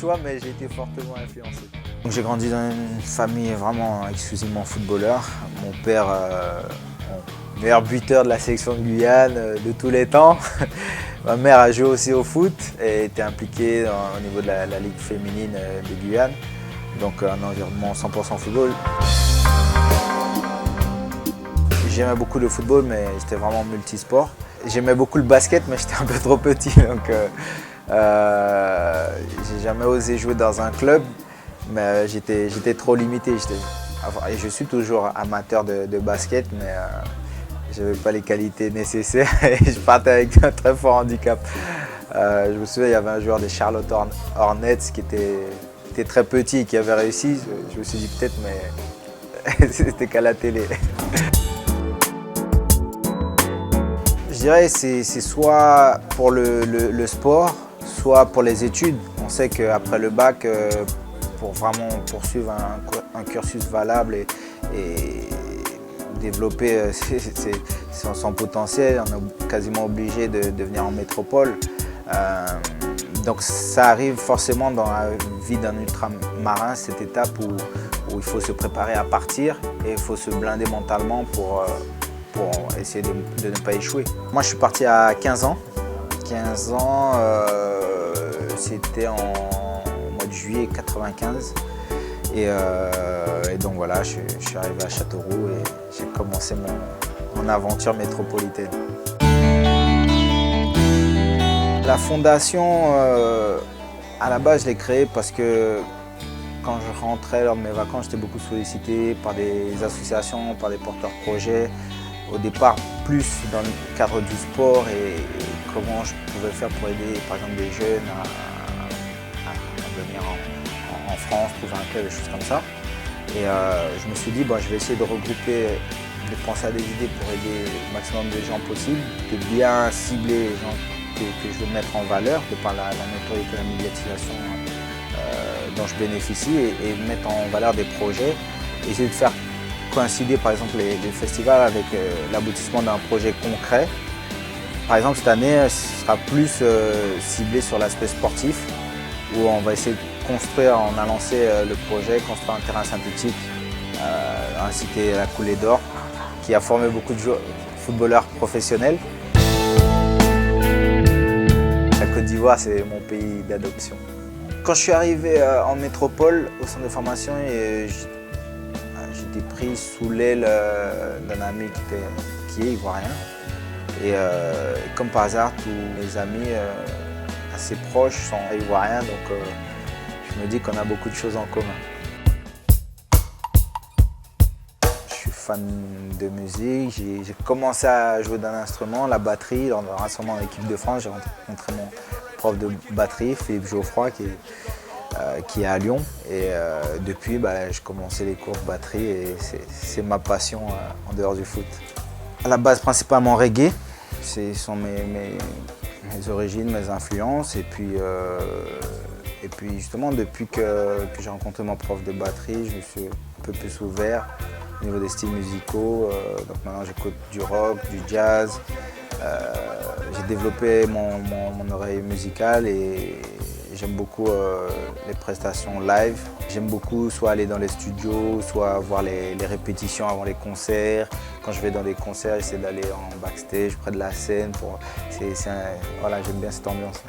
choix, mais j'ai été fortement influencé. J'ai grandi dans une famille vraiment exclusivement footballeur. Mon père, meilleur buteur de la sélection de Guyane de tous les temps. Ma mère a joué aussi au foot et était impliquée au niveau de la ligue féminine de Guyane. Donc un environnement 100% football. J'aimais beaucoup le football, mais j'étais vraiment multisport. J'aimais beaucoup le basket, mais j'étais un peu trop petit. Donc j'ai jamais osé jouer dans un club, mais j'étais trop limité. Et je suis toujours amateur de basket, mais je n'avais pas les qualités nécessaires et je partais avec un très fort handicap. Je me souviens, il y avait un joueur des Charlotte Hornets qui était très petit et qui avait réussi. Je me suis dit peut-être, mais c'était qu'à la télé. Je dirais que c'est soit pour le sport, soit pour les études. On sait qu'après le bac, pour vraiment poursuivre un cursus valable et développer son potentiel, on est quasiment obligé de venir en métropole. Donc ça arrive forcément dans la vie d'un ultramarin, cette étape où il faut se préparer à partir et il faut se blinder mentalement pour essayer de ne pas échouer. Moi je suis parti à 15 ans. 15 ans, c'était en mois de juillet 95. Et donc voilà, je suis arrivé à Châteauroux et j'ai commencé mon aventure métropolitaine. La fondation, à la base, je l'ai créée parce que quand je rentrais lors de mes vacances, j'étais beaucoup sollicité par des associations, par des porteurs de projets. Au départ, plus dans le cadre du sport et comment je pouvais faire pour aider, par exemple, des jeunes à venir en France, trouver un club, des choses comme ça. Et je me suis dit, je vais essayer de regrouper, de penser à des idées pour aider le maximum de gens possible, de bien cibler les gens que je veux mettre en valeur, de par la notoriété et la médiatisation dont je bénéficie, et mettre en valeur des projets, essayer de faire coïncider par exemple les festivals avec l'aboutissement d'un projet concret. Par exemple cette année, ce sera plus ciblé sur l'aspect sportif, où on va essayer de construire, on a lancé le projet, construire un terrain synthétique, inciter la Coulée d'Or, qui a formé beaucoup de footballeurs professionnels. La Côte d'Ivoire, c'est mon pays d'adoption. Quand je suis arrivé en métropole, au centre de formation, j'étais pris sous l'aile d'un ami qui est ivoirien. Et comme par hasard, tous mes amis assez proches sont ivoiriens, donc je me dis qu'on a beaucoup de choses en commun. Je suis fan de musique, j'ai commencé à jouer d'un instrument, la batterie, lors d'un rassemblement en équipe de France. J'ai rencontré mon prof de batterie, Philippe Geoffroy, qui est à Lyon. Et depuis, je commençais les cours de batterie et c'est ma passion en dehors du foot. À la base, principalement reggae, ce sont mes origines, mes influences. Et puis justement, depuis que j'ai rencontré mon prof de batterie, je me suis un peu plus ouvert au niveau des styles musicaux. Donc maintenant, j'écoute du rock, du jazz. J'ai développé mon oreille musicale et j'aime beaucoup les prestations live. J'aime beaucoup soit aller dans les studios, soit voir les répétitions avant les concerts. Quand je vais dans des concerts, j'essaie d'aller en backstage, près de la scène. Voilà, j'aime bien cette ambiance.